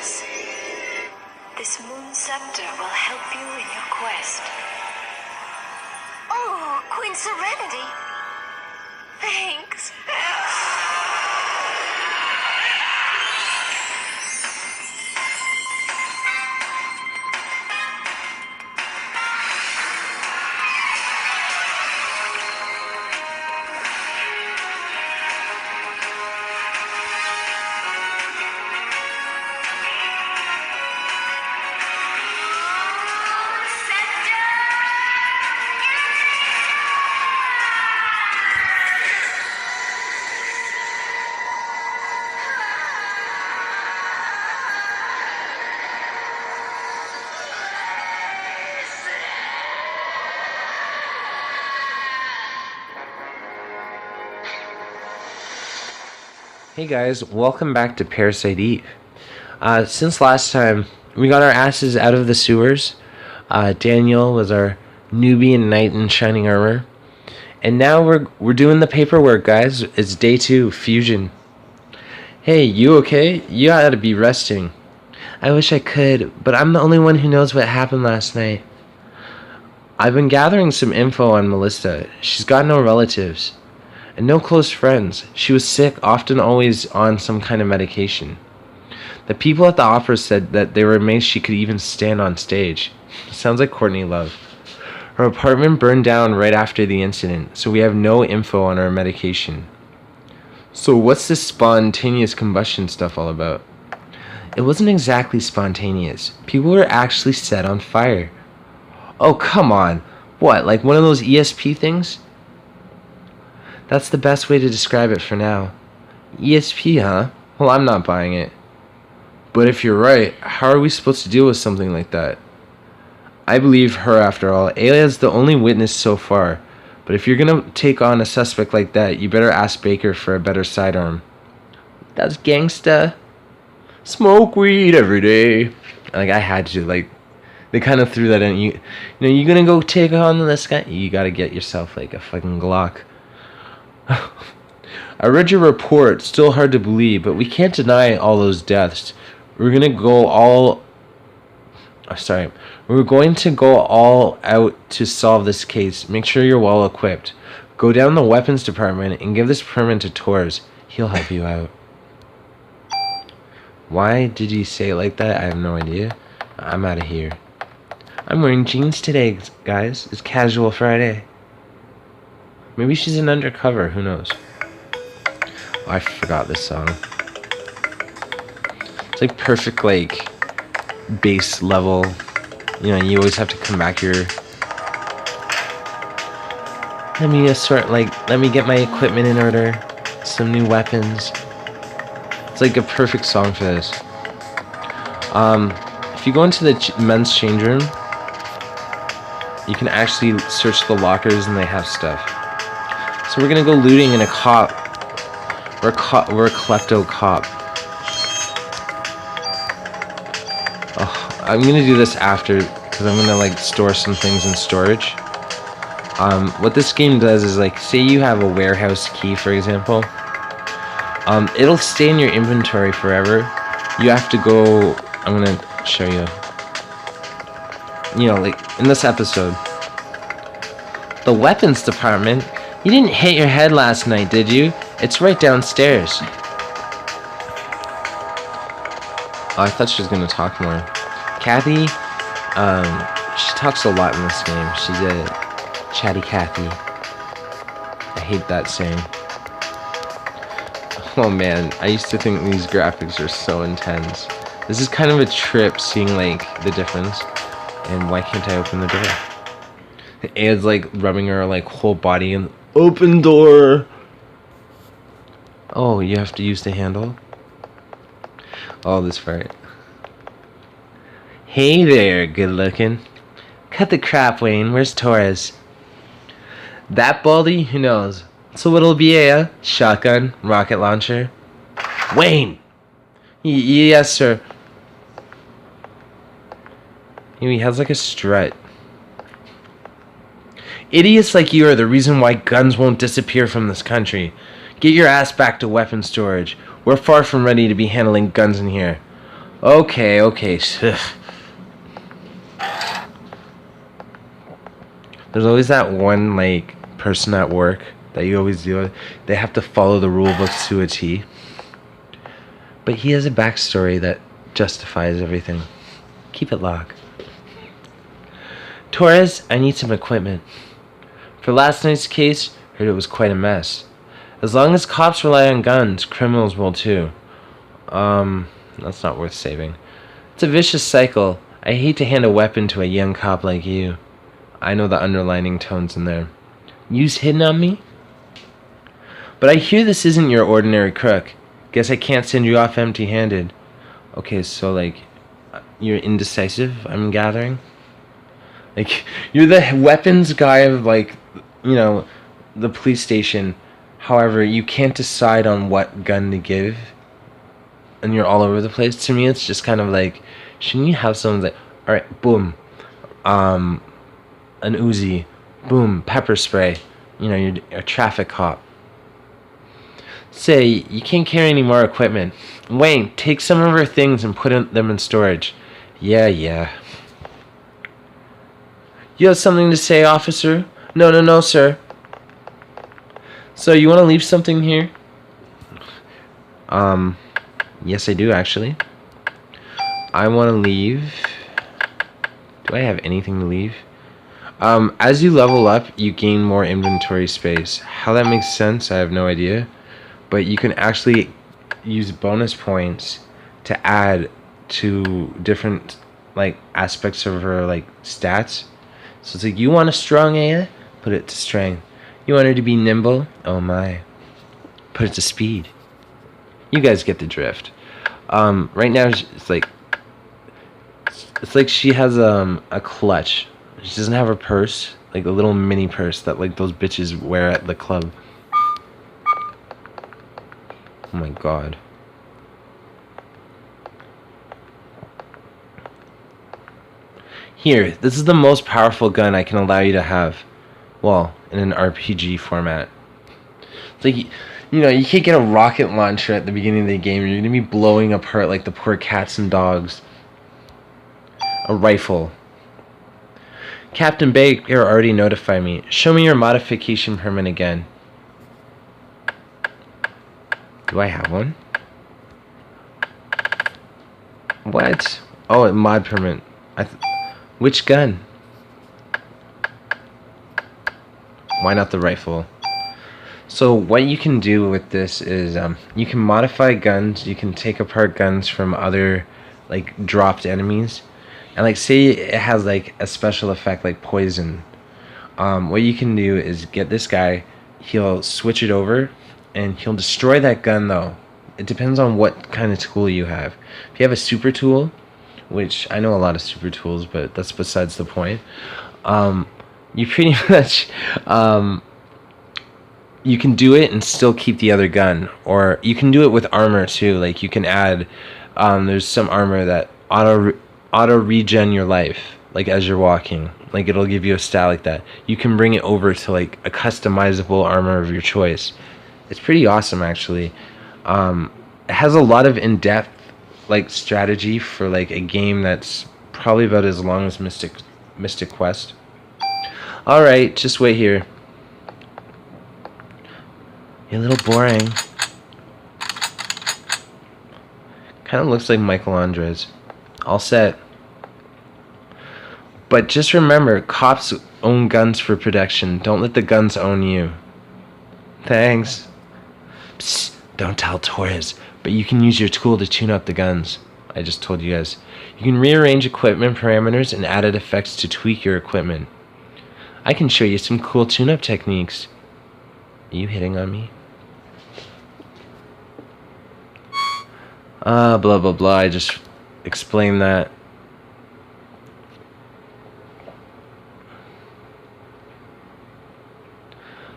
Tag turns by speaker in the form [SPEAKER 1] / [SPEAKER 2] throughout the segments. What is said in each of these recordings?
[SPEAKER 1] Xmas. This moon scepter will help you in your quest. Oh, Queen Serenity! Thanks.
[SPEAKER 2] Hey guys, welcome back to PARASITE. Since last time, we got our asses out of the sewers. Daniel was our newbie in knight in shining armor. And now we're doing the paperwork, guys. It's day 2, fusion. Hey, you okay? You gotta be resting. I wish I could, but I'm the only one who knows what happened last night. I've been gathering some info on Melissa. She's got no relatives. And no close friends. She was sick, often always on some kind of medication. The people at the opera said that they were amazed she could even stand on stage. Sounds like Courtney Love. Her apartment burned down right after the incident, so we have no info on her medication. So what's this spontaneous combustion stuff all about? It wasn't exactly spontaneous. People were actually set on fire. Oh, come on. What, like one of those ESP things? That's the best way to describe it for now. ESP, huh? Well, I'm not buying it. But if you're right, how are we supposed to deal with something like that? I believe her after all. Ayla's the only witness so far. But if you're gonna take on a suspect like that, you better ask Baker for a better sidearm. That's gangsta. Smoke weed every day. Like, I had to, like, they kind of threw that in. You know, you gonna go take on this guy? You gotta get yourself, like, a fucking Glock. I read your report. Still hard to believe, but we can't deny all those deaths. We're going to go all out to solve this case. Make sure you're well equipped. Go down the weapons department and give this permit to Torres. He'll help you out. Why did you say it like that? I have no idea. I'm out of here. I'm wearing jeans today, guys. It's casual Friday. Maybe she's an undercover, who knows? Oh, I forgot this song. It's like perfect, like, bass level. You know, you always have to come back here. Let me get my equipment in order. Some new weapons. It's like a perfect song for this. If you go into the men's change room, you can actually search the lockers and they have stuff. So we're gonna go looting in a cop. We're a klepto cop. Oh, I'm gonna do this after because I'm gonna like store some things in storage. What this game does is, like, say you have a warehouse key, for example. It'll stay in your inventory forever. You have to go. I'm gonna show you. You know, like in this episode, the weapons department. You didn't hit your head last night, did you? It's right downstairs. Oh, I thought she was gonna talk more. Kathy, she talks a lot in this game. She's a chatty Kathy. I hate that saying. Oh man, I used to think these graphics are so intense. This is kind of a trip seeing, like, the difference. And why can't I open the door? Aid's like rubbing her, like, whole body and open door. Oh, you have to use the handle. Oh, this part. Hey there, good looking. Cut the crap, Wayne. Where's Torres? That baldy? Who knows? So what'll be a shotgun, rocket launcher? Wayne! Yes, sir. He has like a strut. Idiots like you are the reason why guns won't disappear from this country. Get your ass back to weapons storage. We're far from ready to be handling guns in here. Okay, okay. Ugh. There's always that one, like, person at work that you always deal with. They have to follow the rule books to a T. But he has a backstory that justifies everything. Keep it locked. Torres, I need some equipment. For last night's case, heard it was quite a mess. As long as cops rely on guns, criminals will too. That's not worth saving. It's a vicious cycle. I hate to hand a weapon to a young cop like you. I know the underlining tones in there. You's hitting on me? But I hear this isn't your ordinary crook. Guess I can't send you off empty-handed. Okay, so, like, you're indecisive, I'm gathering? Like, you're the weapons guy of, like, you know, the police station. However, you can't decide on what gun to give. And you're all over the place. To me, it's just kind of like, shouldn't you have someone like, alright, boom, an Uzi, boom, pepper spray. You know, you're a traffic cop. Say, you can't carry any more equipment. Wayne, take some of our things and put them in storage. Yeah. You have something to say, officer? No, sir. So, you want to leave something here? Yes, I do, actually. I want to leave... Do I have anything to leave? As you level up, you gain more inventory space. How that makes sense, I have no idea. But you can actually use bonus points to add to different, like, aspects of her, like, stats. So it's like, you want a strong AI? Put it to strength. You want her to be nimble? Oh my. Put it to speed. You guys get the drift. Right now, it's like she has a clutch. She doesn't have her purse, like a little mini purse that, like, those bitches wear at the club. Oh my god. Here, this is the most powerful gun I can allow you to have. Well, in an RPG format. It's like, you know, you can't get a rocket launcher at the beginning of the game. You're going to be blowing apart, like, the poor cats and dogs. A rifle. Captain Baker already notified me. Show me your modification permit again. Do I have one? What? Oh, a mod permit. Which gun? Why not the rifle? So what you can do with this is you can modify guns. You can take apart guns from other, like, dropped enemies, and, like, say it has, like, a special effect like poison. What you can do is get this guy. He'll switch it over, and he'll destroy that gun. Though it depends on what kind of tool you have. If you have a super tool, which I know a lot of super tools, but that's besides the point. You pretty much you can do it and still keep the other gun, or you can do it with armor too. Like, you can add there's some armor that auto regen your life, like, as you're walking. Like, it'll give you a stat like that. You can bring it over to, like, a customizable armor of your choice. It's pretty awesome, actually. It has a lot of in-depth, like, strategy for, like, a game that's probably about as long as Mystic Quest. Alright, just wait here. You're a little boring. Kind of looks like Michael Andres. All set. But just remember, cops own guns for protection. Don't let the guns own you. Thanks. Psst, don't tell Torres, but you can use your tool to tune up the guns. I just told you guys. You can rearrange equipment parameters and added effects to tweak your equipment. I can show you some cool tune-up techniques. Are you hitting on me? Blah blah blah, I just explained that.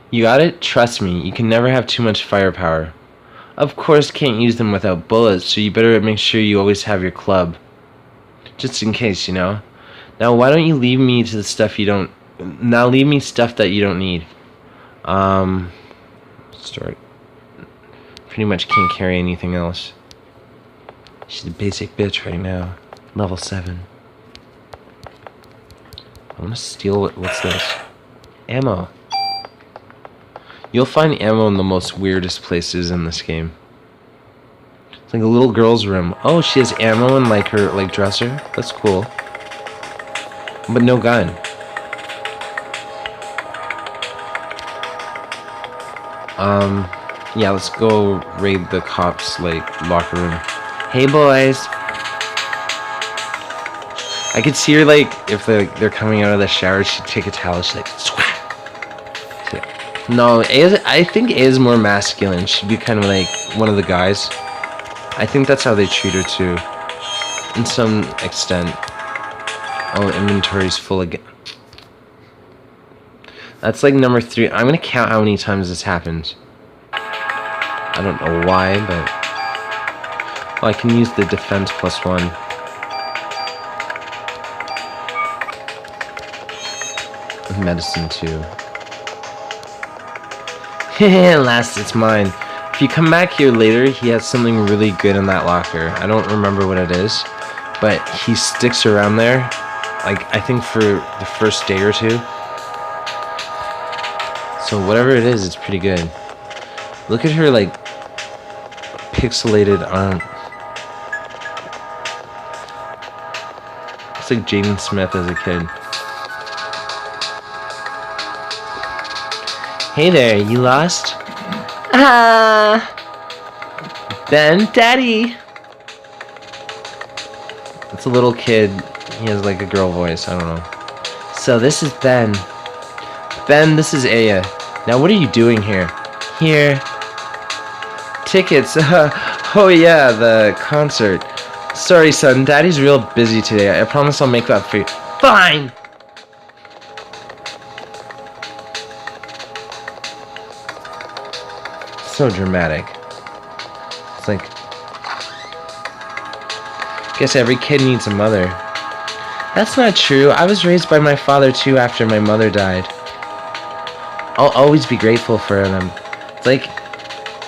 [SPEAKER 2] You got it? Trust me, you can never have too much firepower. Of course, can't use them without bullets, so you better make sure you always have your club. Just in case, you know? Now, why don't you leave me to the stuff you don't... Now, leave me stuff that you don't need. Start. Pretty much can't carry anything else. She's a basic bitch right now. Level 7. I want to steal what's this? Ammo. You'll find ammo in the most weirdest places in this game. It's like a little girl's room. Oh, she has ammo in like her dresser. That's cool. But no gun. Yeah, let's go raid the cops locker room. Hey boys. I could see her if they're coming out of the shower, she'd take a towel, she'd swat. No, I think A is more masculine. She'd be kind of like one of the guys. I think that's how they treat her too, in some extent. Oh, inventory's full again. That's like number 3. I'm gonna count how many times this happens. I don't know why, but I can use the defense +1. Medicine too. Last, it's mine. If you come back here later, he has something really good in that locker. I don't remember what it is, but he sticks around there, I think for the first day or 2. So whatever it is, it's pretty good. Look at her pixelated arm. It's like Jaden Smith as a kid. Hey there, you lost? Ben, Daddy! It's a little kid. He has a girl voice, I don't know. So this is Ben. Ben, this is Aya. Now what are you doing here? Here. Tickets. Oh yeah, the concert. Sorry son, Daddy's real busy today. I promise I'll make that for you. Fine! So dramatic. It's guess every kid needs a mother. That's not true. I was raised by my father too after my mother died. I'll always be grateful for them. It's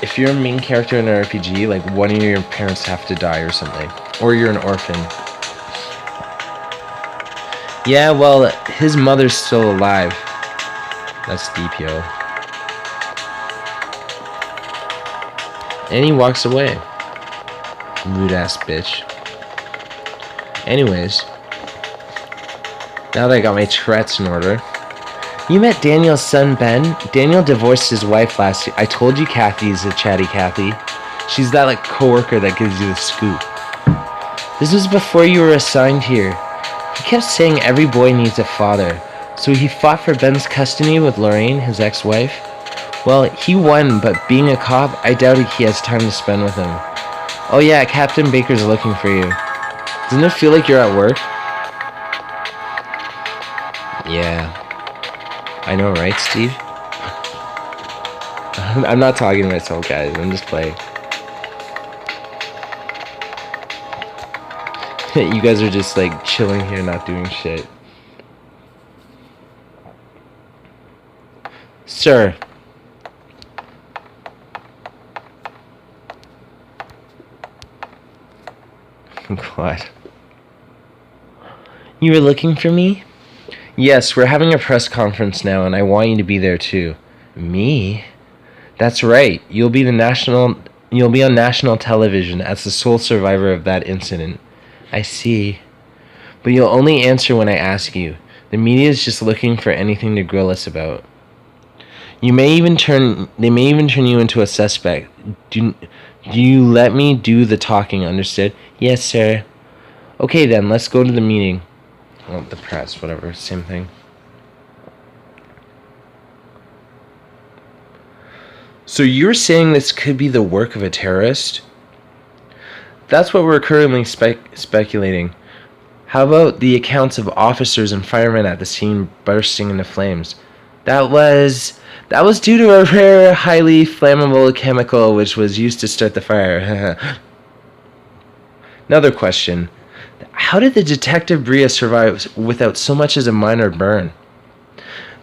[SPEAKER 2] if you're a main character in an RPG, one of your parents have to die or something. Or you're an orphan. Yeah, well, his mother's still alive. That's deep, yo. And he walks away. Rude ass bitch. Anyways. Now that I got my Tourette's in order. You met Daniel's son, Ben? Daniel divorced his wife last year. I told you Kathy's a chatty Kathy. She's that coworker that gives you the scoop. This was before you were assigned here. He kept saying every boy needs a father. So he fought for Ben's custody with Lorraine, his ex-wife. Well, he won, but being a cop, I doubt he has time to spend with him. Oh yeah, Captain Baker's looking for you. Doesn't it feel like you're at work? Yeah. I know, right, Steve? I'm not talking to myself, guys. I'm just playing. You guys are just chilling here, not doing shit. Sir. God. You were looking for me? Yes, we're having a press conference now, and I want you to be there too. Me? That's right. You'll be on national television as the sole survivor of that incident. I see. But you'll only answer when I ask you. The media is just looking for anything to grill us about. They may even turn you into a suspect. Do you let me do the talking, understood? Yes, sir. Okay then, let's go to the meeting. Well, the press, whatever, same thing. So you're saying this could be the work of a terrorist? That's what we're currently speculating. How about the accounts of officers and firemen at the scene bursting into flames? That was due to a rare, highly flammable chemical which was used to start the fire. Another question. How did the detective Bria survive without so much as a minor burn?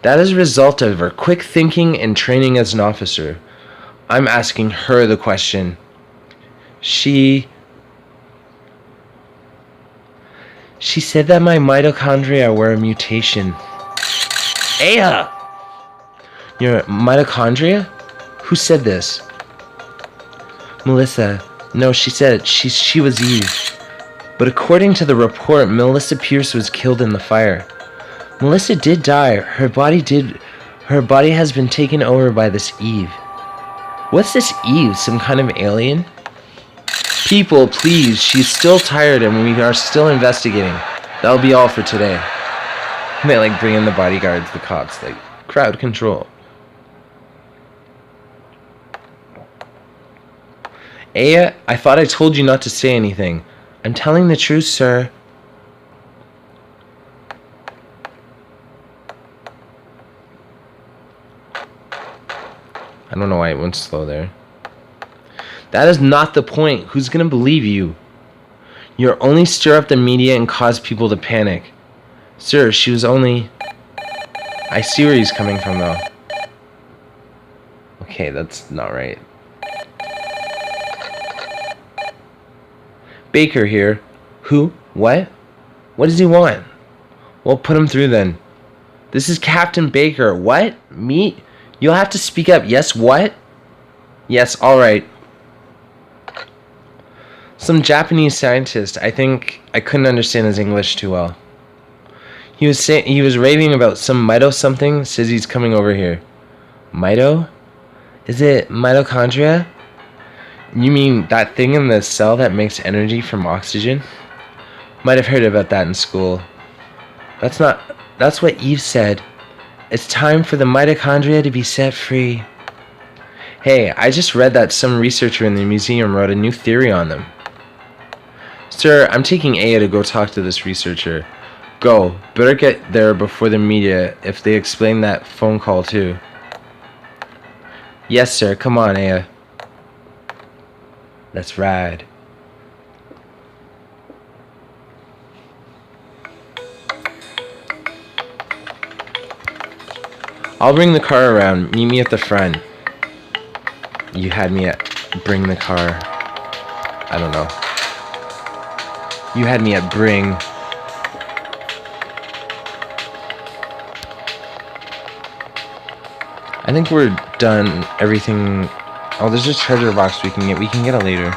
[SPEAKER 2] That is a result of her quick thinking and training as an officer. I'm asking her the question. She She said that my mitochondria were a mutation. Aya! Your mitochondria? Who said this? Melissa. No, she said she was Eve. But according to the report, Melissa Pierce was killed in the fire. Melissa did die. Her body has been taken over by this Eve. What's this Eve? Some kind of alien? People, please. She's still tired and we are still investigating. That'll be all for today. And they like bring in the bodyguards, the cops, like crowd control. Aya, I thought I told you not to say anything. I'm telling the truth, sir. I don't know why it went slow there. That is not the point. Who's gonna believe you? You'll only stir up the media and cause people to panic. Sir, she was only... I see where he's coming from, though. Okay, that's not right. Baker here. Who? What? What does he want? Well, put him through then. This is Captain Baker. What? Me? You'll have to speak up. Yes, what? Yes, alright. Some Japanese scientist. I think I couldn't understand his English too well. He was raving about some mito something. Says he's coming over here. Mito? Is it mitochondria? You mean that thing in the cell that makes energy from oxygen? Might have heard about that in school. That's what Eve said. It's time for the mitochondria to be set free. Hey, I just read that some researcher in the museum wrote a new theory on them. Sir, I'm taking Aya to go talk to this researcher. Go. Better get there before the media if they explain that phone call too. Yes, sir. Come on, Aya. Let's ride. I'll bring the car around. Meet me at the front. You had me at bring the car. I don't know. You had me at bring. I think we're done. Everything. Oh, there's a treasure box we can get. We can get it later.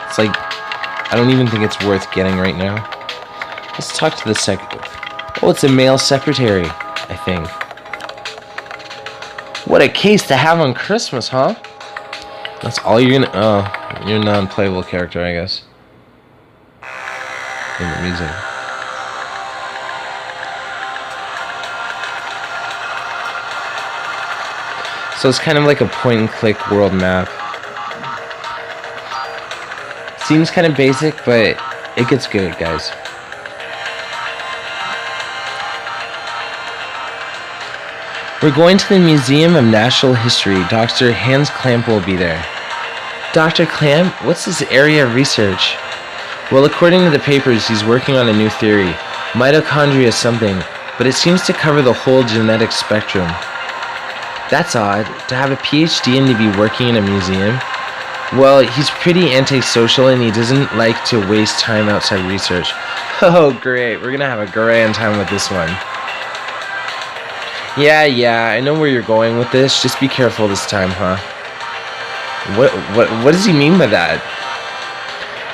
[SPEAKER 2] It's like, I don't even think it's worth getting right now. Let's talk to the Oh, it's a male secretary, I think. What a case to have on Christmas, huh? That's all you're gonna... Oh, you're a non-playable character, I guess. In the music. So it's kind of like a point-and-click world map. Seems kind of basic, but it gets good, guys. We're going to the Museum of Natural History. Dr. Hans Clamp will be there. Dr. Clamp? What's this area of research? Well, according to the papers, he's working on a new theory. Mitochondria something, but it seems to cover the whole genetic spectrum. That's odd, to have a PhD and to be working in a museum. Well, he's pretty antisocial and he doesn't like to waste time outside research. Oh, great. We're gonna have a grand time with this one. Yeah, I know where you're going with this. Just be careful this time, huh? What does he mean by that?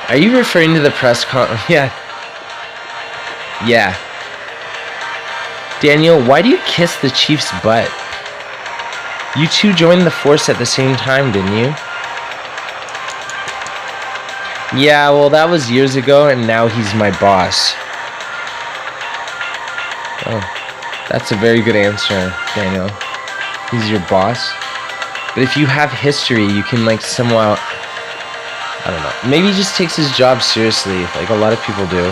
[SPEAKER 2] Are you referring to the press con... Yeah. Daniel, why do you kiss the chief's butt? You two joined the force at the same time, didn't you? Yeah, well, that was years ago, and now he's my boss. Oh, that's a very good answer, Daniel. He's your boss? But if you have history, you can, like, somehow... I don't know. Maybe he just takes his job seriously, like a lot of people do.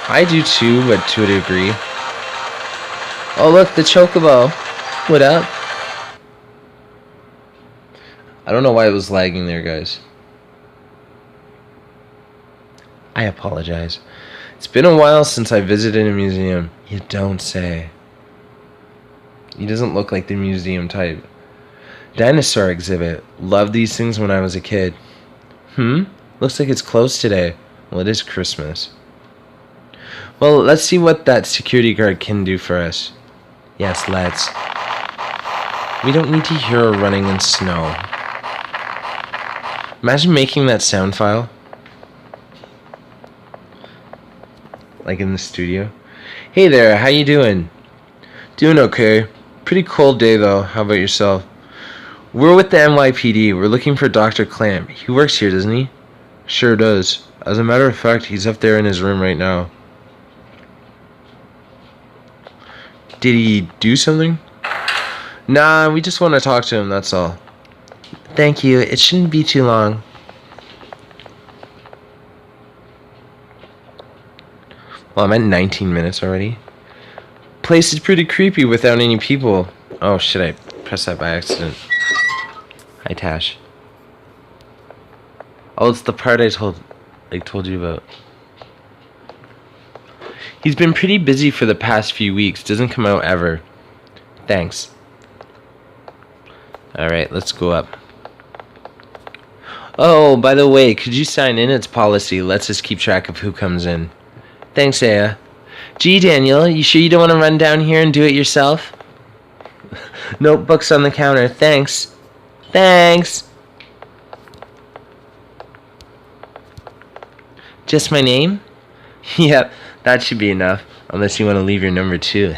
[SPEAKER 2] I do too, but to a degree. Oh, look, the chocobo. What up? I don't know why it was lagging there, guys. I apologize. It's been a while since I visited a museum. You don't say. He doesn't look like the museum type. Dinosaur exhibit. Loved these things when I was a kid. Looks like it's closed today. Well, it is Christmas. Well, let's see what that security guard can do for us. Yes, let's. We don't need to hear her running in snow. Imagine making that sound file. Like in the studio. Hey there, how you doing? Doing okay. Pretty cold day though. How about yourself? We're with the NYPD. We're looking for Dr. Clamp. He works here, doesn't he? Sure does. As a matter of fact, he's up there in his room right now. Did he do something? Nah, we just want to talk to him, that's all. Thank you. It shouldn't be too long. Well, I'm at 19 minutes already. Place is pretty creepy without any people. Oh shit, I pressed that by accident. Hi, Tash. Oh, it's the part I told you about. He's been pretty busy for the past few weeks. Doesn't come out ever. Thanks. Alright, let's go up. Oh, by the way, could you sign in? It's policy. Lets us keep track of who comes in. Thanks, Aya. Gee, Daniel, you sure you don't want to run down here and do it yourself? Notebooks on the counter. Thanks. Thanks. Just my name? Yep, that should be enough. Unless you want to leave your number too.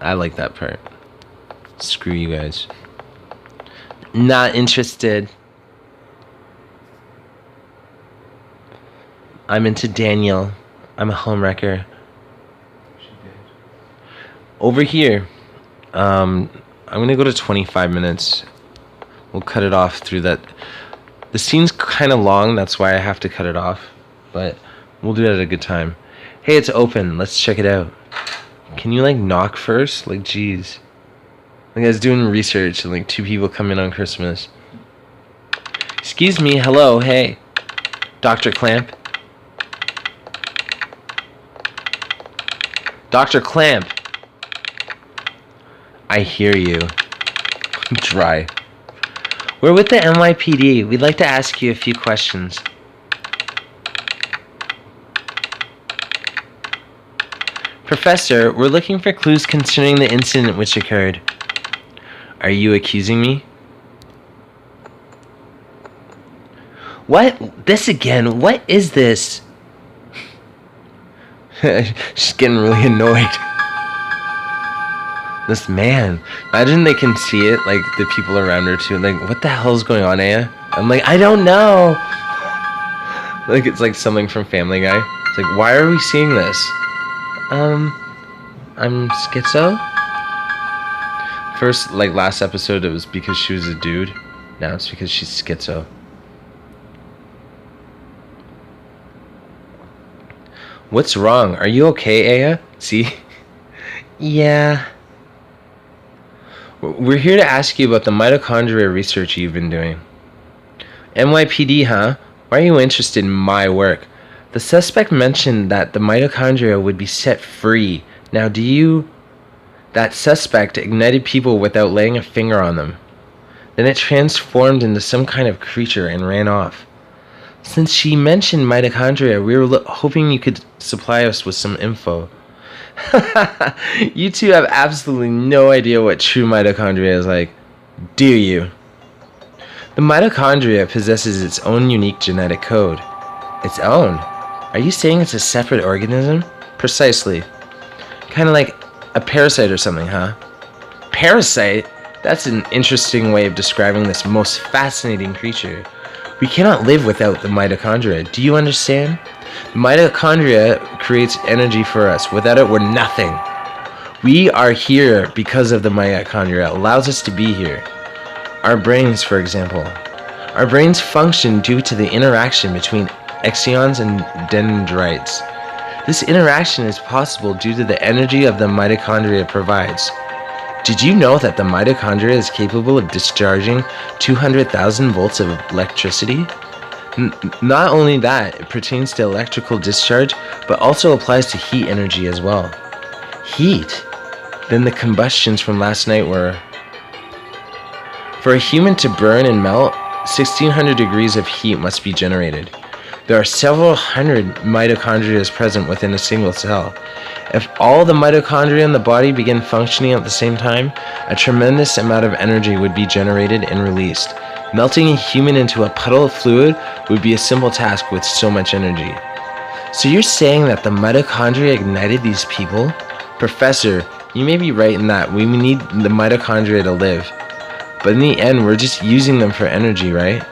[SPEAKER 2] I like that part. Screw you guys. Not interested. I'm into Daniel. I'm a homewrecker. Over here, I'm gonna go to 25 minutes. We'll cut it off through that. The scene's kind of long, that's why I have to cut it off. But we'll do it at a good time. Hey, it's open. Let's check it out. Can you like knock first? Like, geez. Like I was doing research and like 2 people come in on Christmas. Excuse me. Hello. Hey. Dr. Clamp. Dr. Clamp. I hear you. Dry. We're with the NYPD. We'd like to ask you a few questions. Professor, we're looking for clues concerning the incident which occurred. Are you accusing me? What? This again? What is this? She's getting really annoyed. This man. Imagine they can see it, like the people around her too. Like, what the hell is going on, Aya? I'm like, I don't know. Like it's like something from Family Guy. It's like, why are we seeing this? I'm schizo? First, like last episode, it was because she was a dude. Now it's because she's schizo. What's wrong? Are you okay, Aya? See? Yeah. We're here to ask you about the mitochondria research you've been doing. NYPD, huh? Why are you interested in my work? The suspect mentioned that the mitochondria would be set free. Now, that suspect ignited people without laying a finger on them. Then it transformed into some kind of creature and ran off. Since she mentioned mitochondria, we were hoping you could supply us with some info. You two have absolutely no idea what true mitochondria is like, do you? The mitochondria possesses its own unique genetic code. Its own? Are you saying it's a separate organism? Precisely. Kind of like a parasite or something, huh? Parasite? That's an interesting way of describing this most fascinating creature. We cannot live without the mitochondria. Do you understand? The mitochondria creates energy for us. Without it, we're nothing. We are here because of the mitochondria. It allows us to be here. Our brains, for example. Our brains function due to the interaction between axons and dendrites. This interaction is possible due to the energy of the mitochondria provides. Did you know that the mitochondria is capable of discharging 200,000 volts of electricity? Not only that, it pertains to electrical discharge, but also applies to heat energy as well. Heat? Then the combustions from last night were... For a human to burn and melt, 1600 degrees of heat must be generated. There are several hundred mitochondria present within a single cell. If all the mitochondria in the body begin functioning at the same time, a tremendous amount of energy would be generated and released. Melting a human into a puddle of fluid would be a simple task with so much energy. So you're saying that the mitochondria ignited these people? Professor, you may be right in that we need the mitochondria to live. But in the end, we're just using them for energy, right?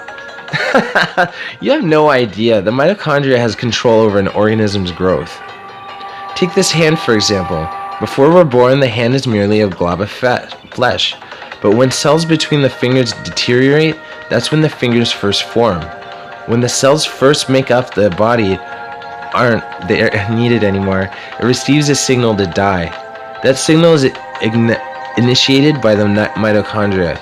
[SPEAKER 2] You have no idea. The mitochondria has control over an organism's growth. Take this hand, for example. Before we're born, the hand is merely a glob of flesh. But when cells between the fingers deteriorate, that's when the fingers first form. When the cells first make up the body aren't needed anymore, it receives a signal to die. That signal is initiated by the mitochondria.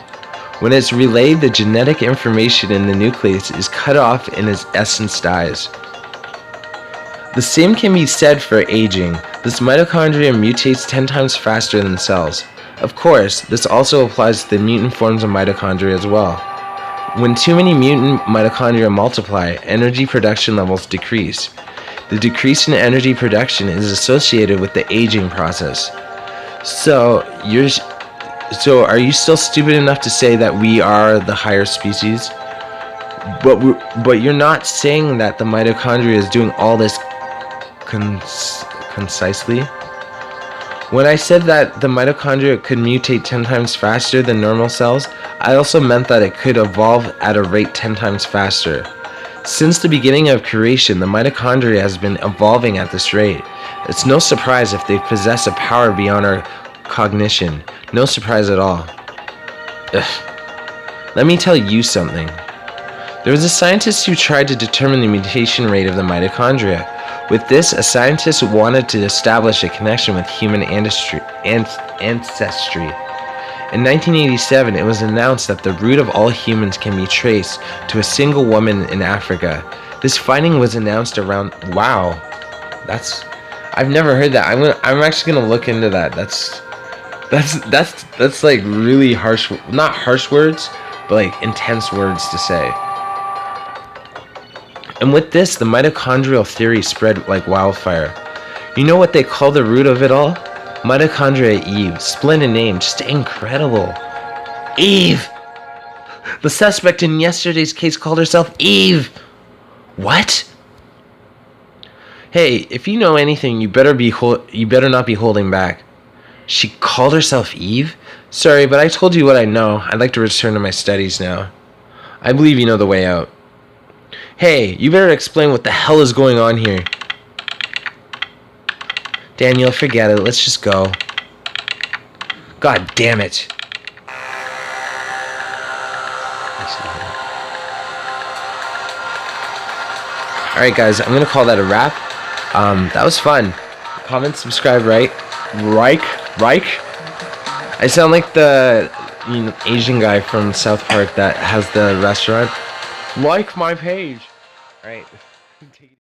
[SPEAKER 2] When it's relayed, the genetic information in the nucleus is cut off and its essence dies. The same can be said for aging. This mitochondria mutates 10 times faster than cells. Of course, this also applies to the mutant forms of mitochondria as well. When too many mutant mitochondria multiply, energy production levels decrease. The decrease in energy production is associated with the aging process. So are you still stupid enough to say that we are the higher species? But you're not saying that the mitochondria is doing all this concisely? When I said that the mitochondria could mutate 10 times faster than normal cells, I also meant that it could evolve at a rate 10 times faster. Since the beginning of creation, the mitochondria has been evolving at this rate. It's no surprise if they possess a power beyond our cognition. No surprise at all. Let me tell you something. There was a scientist who tried to determine the mutation rate of the mitochondria. With this, a scientist wanted to establish a connection with human ancestry. In 1987, it was announced that the root of all humans can be traced to a single woman in Africa. This finding was announced around... Wow. I've never heard that. I'm actually gonna look into that. That's like really harsh, not harsh words, but like intense words to say. And with this, the mitochondrial theory spread like wildfire. You know what they call the root of it all? Mitochondria Eve. Splendid name, just incredible. Eve! The suspect in yesterday's case called herself Eve! What? Hey, if you know anything, you better not be holding back. She called herself Eve? Sorry, but I told you what I know. I'd like to return to my studies now. I believe you know the way out. Hey, you better explain what the hell is going on here. Daniel, forget it. Let's just go. God damn it. Alright guys, I'm gonna call that a wrap. That was fun. Comment, subscribe, Reich. I sound like the Asian guy from South Park that has the restaurant. Like my page. Alright.